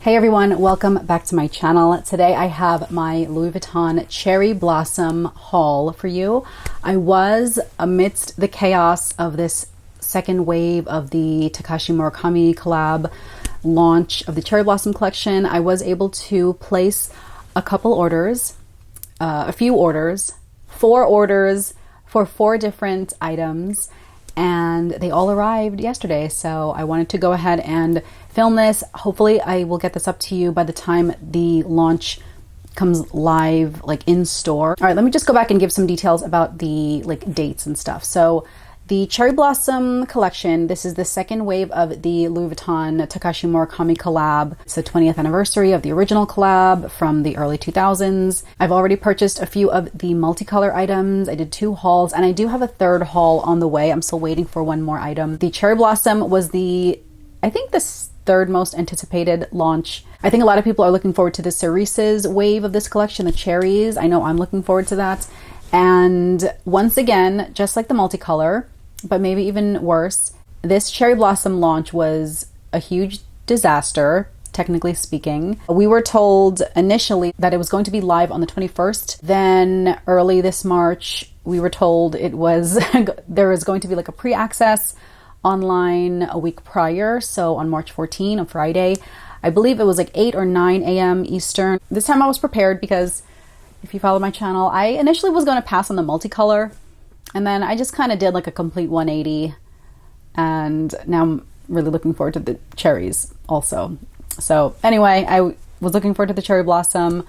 Hey everyone, welcome back to my channel. Today I have my Louis Vuitton Cherry Blossom haul for you. I was amidst the chaos of this second wave of the Takashi Murakami collab launch of the Cherry Blossom collection. I was able to place a couple orders, four orders for 4 different items, and they all arrived yesterday. So I wanted to go ahead and film this. Hopefully I will get this up to you by the time the launch comes live, like in store. All right, let me just go back and give some details about the dates and stuff. So the Cherry Blossom collection, this is the second wave of the Louis Vuitton Takashi Murakami collab. It's the 20th anniversary of the original collab from the early 2000s. I've already purchased a few of the multicolor items. I did 2 hauls, and I do have a 3rd haul on the way. I'm still waiting for one more item. The Cherry Blossom was I think the 3rd most anticipated launch. I think a lot of people are looking forward to the Cerises wave of this collection, the cherries. I know I'm looking forward to that. And once again, just like the multicolor, but maybe even worse, this Cherry Blossom launch was a huge disaster, technically speaking. We were told initially that it was going to be live on the 21st. Then early this March, we were told it was there was going to be like a pre-access online a week prior. So on March 14, on Friday, I believe it was like 8 or 9 a.m. Eastern. This time I was prepared because if you follow my channel, I initially was going to pass on the multicolor. And then I just kind of did like a complete 180, and now I'm really looking forward to the cherries also. So anyway, I was looking forward to the Cherry Blossom.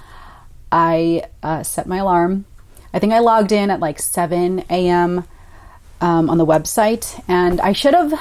I set my alarm. I think I logged in at like 7 a.m. On the website, and I should have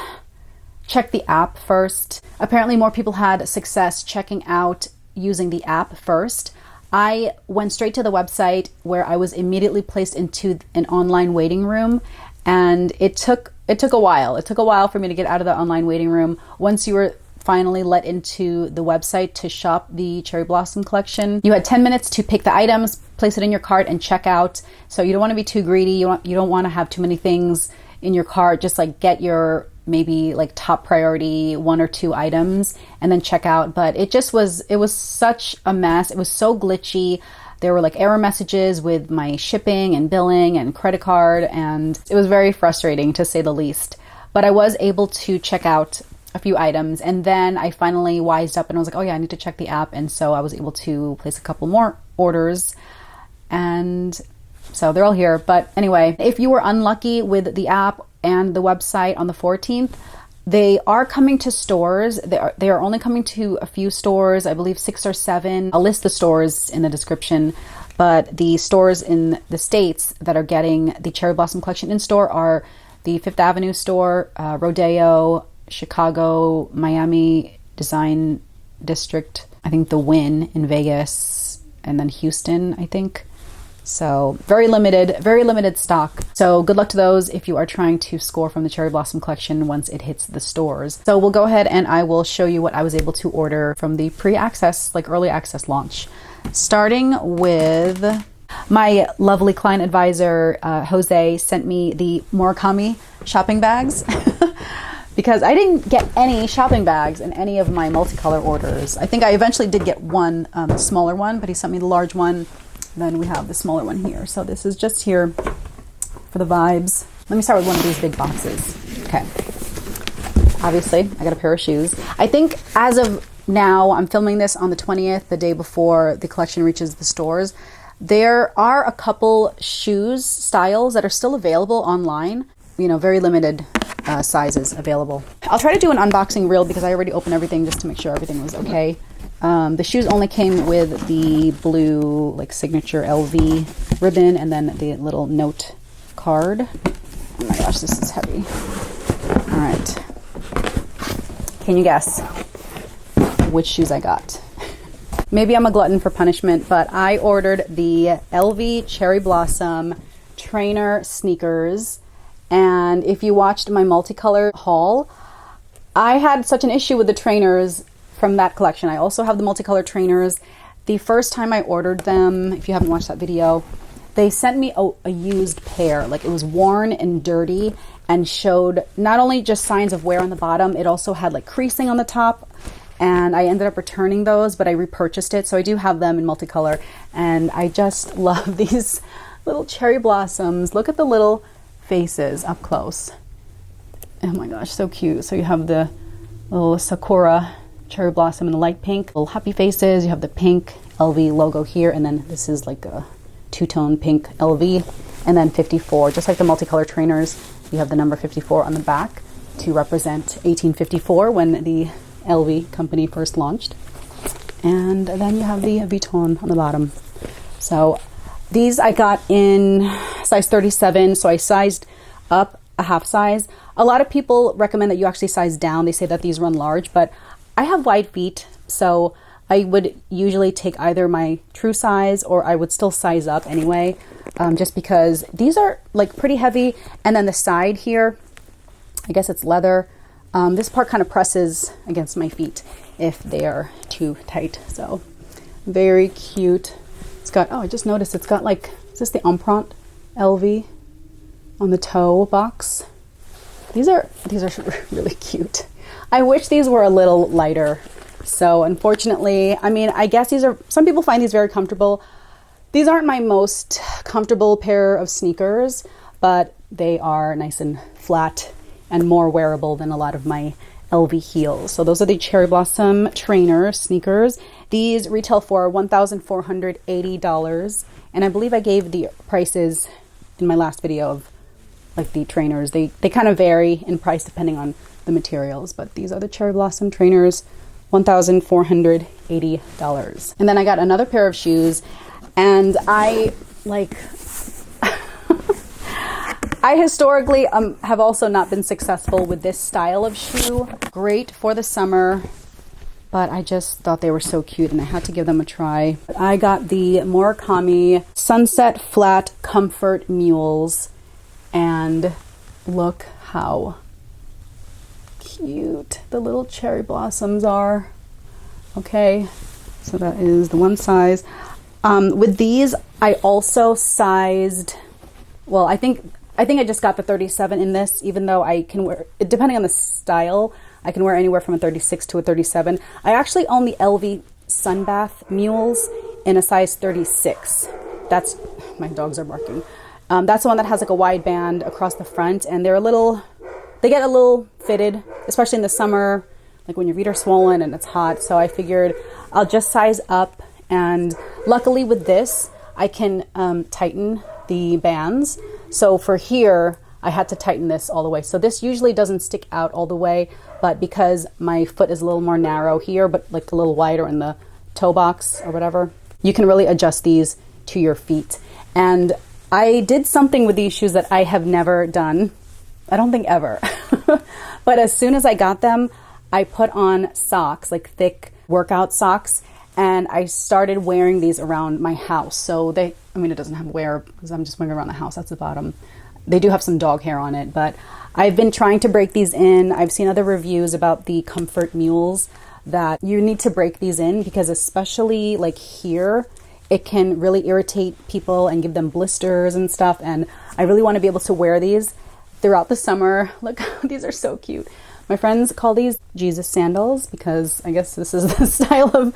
checked the app first. Apparently more people had success checking out using the app first. I went straight to the website, where I was immediately placed into an online waiting room, and it took a while. It took a while for me to get out of the online waiting room. Once you were finally let into the website to shop the Cherry Blossom collection, you had 10 minutes to pick the items, place it in your cart, and check out. So you don't want to be too greedy. You don't want to have too many things in your cart. Just like get your maybe like top priority 1 or 2 items and then check out. But it was such a mess. It was so glitchy. There were like error messages with my shipping and billing and credit card, and it was very frustrating to say the least. But I was able to check out a few items, and then I finally wised up and I was like, oh yeah, I need to check the app. And so I was able to place a couple more orders, and so they're all here. But anyway, if you were unlucky with the app and the website on the 14th, they are coming to stores. They are only coming to a few stores, I believe 6 or 7. I'll list the stores in the description, but the stores in the States that are getting the Cherry Blossom collection in store are the 5th Avenue store, Rodeo, Chicago, Miami Design District, I think the Wynn in Vegas, and then Houston, I think. So very limited stock. So good luck to those if you are trying to score from the Cherry Blossom collection once it hits the stores. So we'll go ahead and I will show you what I was able to order from the pre-access, like early access launch. Starting with my lovely client advisor, Jose, sent me the Murakami shopping bags because I didn't get any shopping bags in any of my multicolor orders. I think I eventually did get one smaller one, but he sent me the large one. Then we have the smaller one here. So this is just here for the vibes. Let me start with one of these big boxes. Okay. Obviously, I got a pair of shoes. I think as of now, I'm filming this on the 20th, the day before the collection reaches the stores. There are a couple shoes styles that are still available online. You know, very limited sizes available. I'll try to do an unboxing reel because I already opened everything just to make sure everything was okay. The shoes only came with the blue like signature LV ribbon and then the little note card. Oh my gosh, this is heavy. All right. Can you guess which shoes I got? Maybe I'm a glutton for punishment, but I ordered the LV Cherry Blossom trainer sneakers. And if you watched my multicolor haul, I had such an issue with the trainers from that collection. I also have the multicolor trainers. The first time I ordered them, if you haven't watched that video, they sent me a used pair. Like it was worn and dirty and showed not only just signs of wear on the bottom, it also had like creasing on the top and I ended up returning those, but I repurchased it. So I do have them in multicolor, and I just love these little cherry blossoms. Look at the little faces up close. Oh my gosh, so cute. So you have the little sakura cherry blossom in the light pink, little happy faces. You have the pink LV logo here, and then this is like a two-tone pink LV, and then 54, just like the multicolor trainers. You have the number 54 on the back to represent 1854 when the LV company first launched. And then you have the Vuitton on the bottom. So these I got in size 37, so I sized up a half size. A lot of people recommend that you actually size down. They say that these run large, but I have wide feet, so I would usually take either my true size or I would still size up anyway, just because these are like pretty heavy. And then the side here, I guess it's leather. This part kind of presses against my feet if they are too tight. So very cute. It's got, oh, I just noticed it's got like, is this the Empreinte LV on the toe box? These are really cute. I wish these were a little lighter. So unfortunately, I mean, I guess these are, some people find these very comfortable. These aren't my most comfortable pair of sneakers, but they are nice and flat and more wearable than a lot of my LV heels. So those are the Cherry Blossom trainer sneakers. These retail for $1,480. And I believe I gave the prices in my last video of like the trainers. They kind of vary in price depending on the materials, but these are the Cherry Blossom trainers, $1,480. And then I got another pair of shoes, and I like I historically have also not been successful with this style of shoe. Great for the summer, but I just thought they were so cute and I had to give them a try. I got the Murakami Sunset Flat Comfort Mules, and look how cute the little cherry blossoms are. Okay, so that is the one size. With these, I also sized, well, I think I just got the 37 in this, even though I can wear, depending on the style, I can wear anywhere from a 36 to a 37. I actually own the LV Sunbath Mules in a size 36. That's, my dogs are barking. That's the one that has like a wide band across the front, and they're a little, they get a little fitted, especially in the summer, like when your feet are swollen and it's hot. So I figured I'll just size up, and luckily with this, I can tighten the bands. So for here, I had to tighten this all the way. So this usually doesn't stick out all the way, but because my foot is a little more narrow here, but like a little wider in the toe box or whatever, you can really adjust these to your feet. And I did something with these shoes that I have never done. I don't think ever. But as soon as I got them, I put on socks, like thick workout socks, and I started wearing these around my house. So they, I mean, it doesn't have wear because I'm just wearing around the house. That's the bottom. They do have some dog hair on it, but I've been trying to break these in. I've seen other reviews about the Comfort Mules that you need to break these in, because especially like here, it can really irritate people and give them blisters and stuff. And I really want to be able to wear these throughout the summer. Look, these are so cute. My friends call these Jesus sandals because I guess this is the style of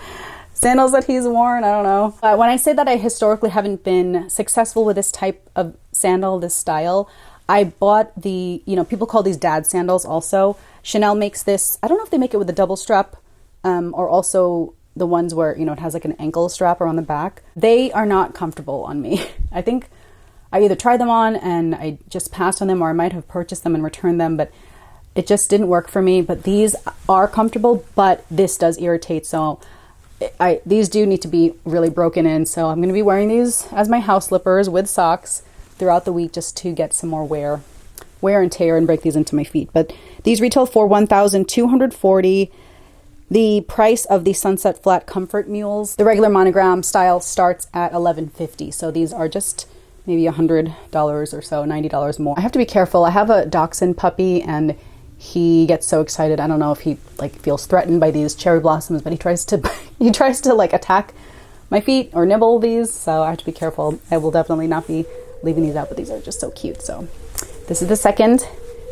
sandals that he's worn. I don't know. When I say that I historically haven't been successful with this type of sandal, this style, I bought the, you know, people call these dad sandals also. Chanel makes this. I don't know if they make it with a double strap or also the ones where, you know, it has like an ankle strap around the back. They are not comfortable on me. I think I either tried them on and I just passed on them, or I might have purchased them and returned them, but it just didn't work for me. But these are comfortable, but this does irritate. So these do need to be really broken in. So I'm going to be wearing these as my house slippers with socks throughout the week, just to get some more wear and tear and break these into my feet. But these retail for $1,240. The price of the Sunset Flat Comfort Mules, the regular monogram style, starts at $11.50. So these are just maybe $100 or so, $90 more. I have to be careful. I have a dachshund puppy and he gets so excited. I don't know if he like feels threatened by these cherry blossoms, but he tries to like attack my feet or nibble these. So I have to be careful. I will definitely not be leaving these out, but these are just so cute. So this is the second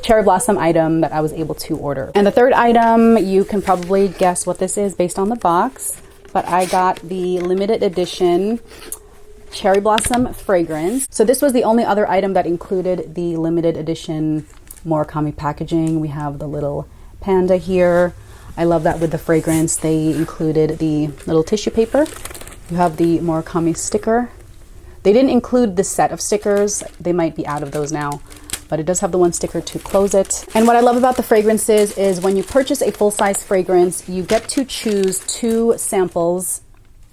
cherry blossom item that I was able to order. And the third item, you can probably guess what this is based on the box, but I got the limited edition cherry blossom fragrance. So this was the only other item that included the limited edition Murakami packaging. We have the little panda here. I love that with the fragrance. They included the little tissue paper. You have the Murakami sticker. They didn't include the set of stickers. They might be out of those now, but it does have the one sticker to close it. And what I love about the fragrances is when you purchase a full-size fragrance, you get to choose 2 samples,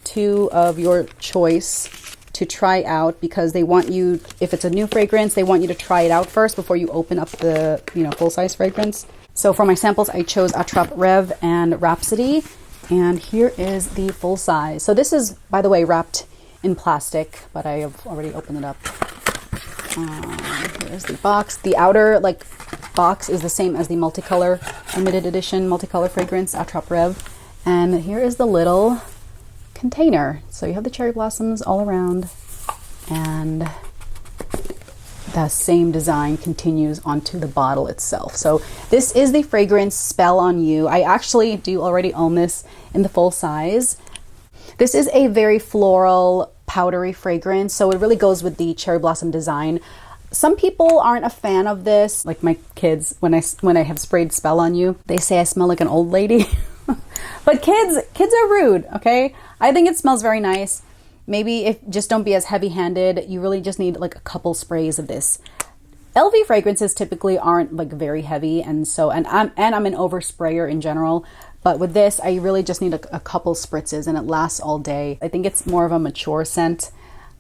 2 of your choice to try out, because they want you, if it's a new fragrance, they want you to try it out first before you open up the, full-size fragrance. So for my samples, I chose Attrape Rev and Rhapsody, and here is the full size. So this is, by the way, wrapped in plastic, but I have already opened it up. Here's the box. The outer box is the same as the multicolor limited edition multicolor fragrance Attrape Rev, and here is the little container. So you have the cherry blossoms all around, and the same design continues onto the bottle itself. So this is the fragrance Spell on You. I actually do already own this in the full size. This is a very floral, powdery fragrance, so it really goes with the cherry blossom design. Some people aren't a fan of this, like my kids. When I have sprayed Spell on You, they say I smell like an old lady. But kids are rude, okay? I think it smells very nice. Maybe just don't be as heavy-handed. You really just need like a couple sprays of this. LV fragrances typically aren't like very heavy, and I'm an oversprayer in general. But with this, I really just need a couple spritzes, and it lasts all day. I think it's more of a mature scent.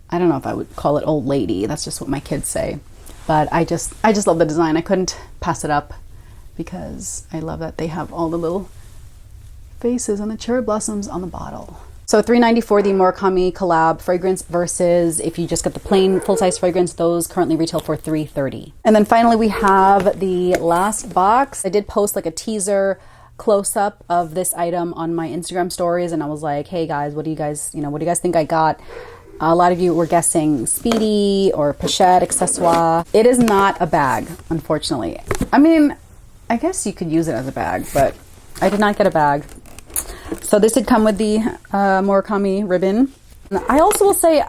I don't know if I would call it old lady. That's just what my kids say. But I just love the design. I couldn't pass it up because I love that they have all the little faces and the cherry blossoms on the bottle. So $3.94 the Murakami collab fragrance versus if you just get the plain full-size fragrance, those currently retail for $3.30. And then finally we have the last box. I did post like a teaser close-up of this item on my Instagram stories, and I was like, hey guys, what do you guys think I got? A lot of you were guessing Speedy or Pochette accessoire. It is not a bag, unfortunately. I mean, I guess you could use it as a bag, but I did not get a bag. So this did come with the Murakami ribbon. I also will say,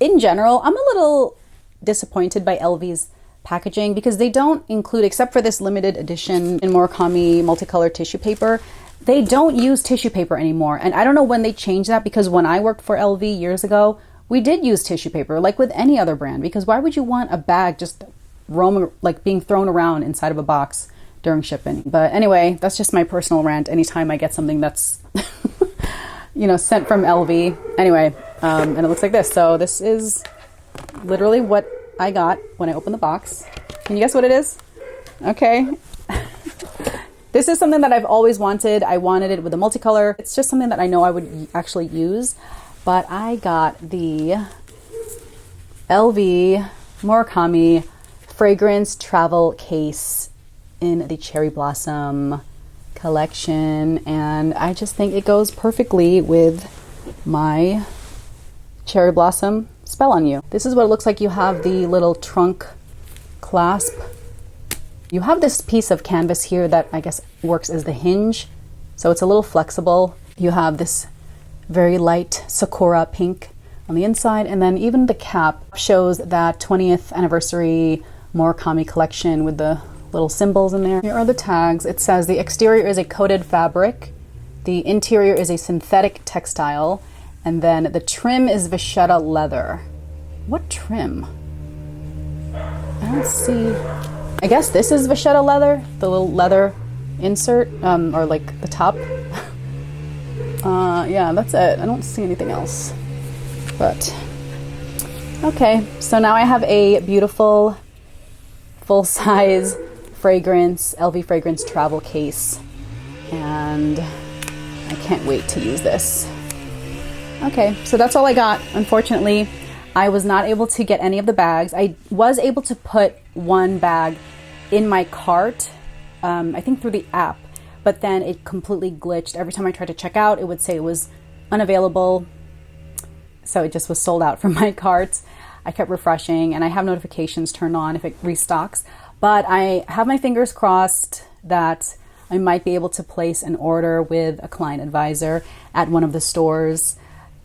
in general, I'm a little disappointed by LV's packaging because they don't include, except for this limited edition in Murakami multicolor tissue paper, they don't use tissue paper anymore. And I don't know when they changed that, because when I worked for LV years ago, we did use tissue paper, like with any other brand, because why would you want a bag just roaming, like being thrown around inside of a box during shipping? But anyway, that's just my personal rant anytime I get something that's sent from LV. Anyway, and it looks like this. So this is literally what I got when I opened the box. Can you guess what it is? Okay. This is something that I've always wanted. I wanted it with a multicolor. It's just something that I know I would actually use. But I got the LV Murakami fragrance travel case in the Cherry Blossom collection, and I just think it goes perfectly with my Cherry Blossom Spell on You. This is what it looks like. You have the little trunk clasp. You have this piece of canvas here that I guess works as the hinge, so it's a little flexible. You have this very light sakura pink on the inside, and then even the cap shows that 20th anniversary Murakami collection with the little symbols in there. Here are the tags. It says the exterior is a coated fabric, the interior is a synthetic textile, and then the trim is vachetta leather. What trim? I don't see. I guess this is vachetta leather, the little leather insert, or like the top. Yeah, that's it. I don't see anything else. But okay, so now I have a beautiful full-size fragrance, LV fragrance travel case, and I can't wait to use this. Okay, so that's all I got. Unfortunately, I was not able to get any of the bags. I was able to put one bag in my cart, I think through the app, but then it completely glitched. Every time I tried to check out, it would say it was unavailable. So it just was sold out from my cart. I kept refreshing, and I have notifications turned on if it restocks. but I have my fingers crossed that I might be able to place an order with a client advisor at one of the stores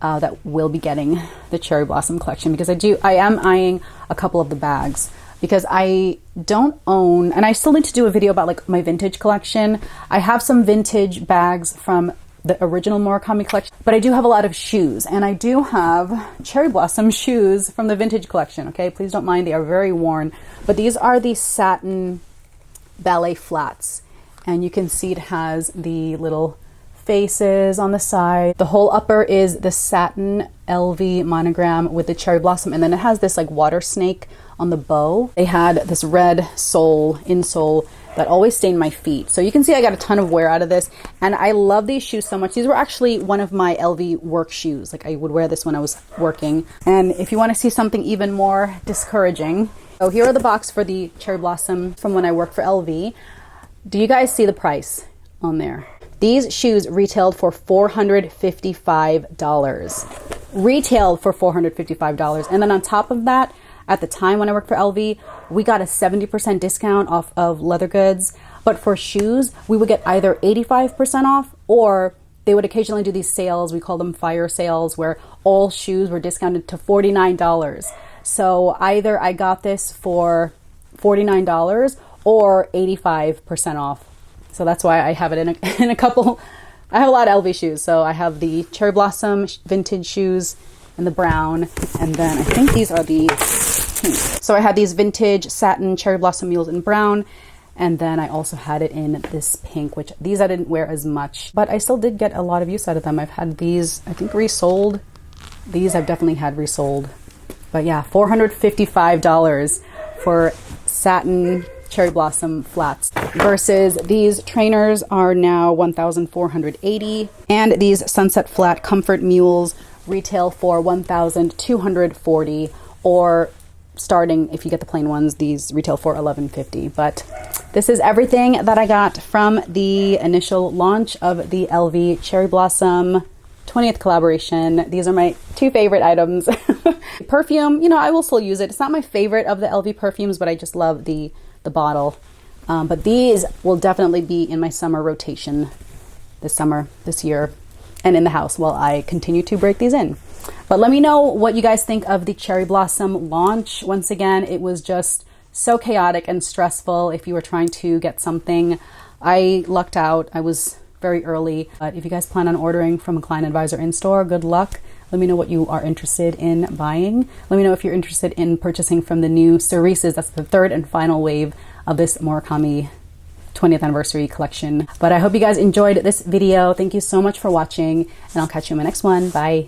that will be getting the Cherry Blossom collection, because I am eyeing a couple of the bags, because I don't own, and I still need to do a video about like my vintage collection. I have some vintage bags from the original Murakami collection, but I do have a lot of shoes, and I do have Cherry Blossom shoes from the vintage collection. Okay, please don't mind, they are very worn, but these are the satin ballet flats, and you can see it has the little faces on the side. The whole upper is the satin LV monogram with the cherry blossom, and then it has this like water snake on the bow. They had this red insole that always stained my feet. So you can see I got a ton of wear out of this, and I love these shoes so much. These were actually one of my LV work shoes. Like I would wear this when I was working. And if you want to see something even more discouraging, so here are the box for the cherry blossom from when I worked for LV. Do you guys see the price on there? These shoes retailed for $455. Retailed for $455. And then on top of that, at the time when I worked for LV, we got a 70% discount off of leather goods. But for shoes, we would get either 85% off, or they would occasionally do these sales. We call them fire sales, where all shoes were discounted to $49. So either I got this for $49 or 85% off. So that's why I have it in a couple. I have a lot of LV shoes. So I have the Cherry Blossom vintage shoes in the brown, and then I think these are the pink. So I had these vintage satin Cherry Blossom mules in brown, and then I also had it in this pink, which these I didn't wear as much, but I still did get a lot of use out of them. I've had these, I think, resold. These I've definitely had resold. But yeah, $455 for satin Cherry Blossom flats, versus these trainers are now $1,480, and these Sunset Flat Comfort Mules retail for $1,240, or starting, if you get the plain ones, these retail for $1,150. But this is everything that I got from the initial launch of the LV Cherry Blossom 20th collaboration. These are my two favorite items. Perfume, you know, I will still use it. It's not my favorite of the LV perfumes, but I just love the bottle. But these will definitely be in my summer rotation this year, and in the house while I continue to break these in. But let me know what you guys think of the Cherry Blossom launch. Once again, it was just so chaotic and stressful. If you were trying to get something, I lucked out. I was very early. But if you guys plan on ordering from a client advisor in store, good luck. Let me know what you are interested in buying. Let me know if you're interested in purchasing from the new Cerises. That's the third and final wave of this Murakami 20th anniversary collection. But I hope you guys enjoyed this video. Thank you so much for watching, and I'll catch you in my next one. Bye.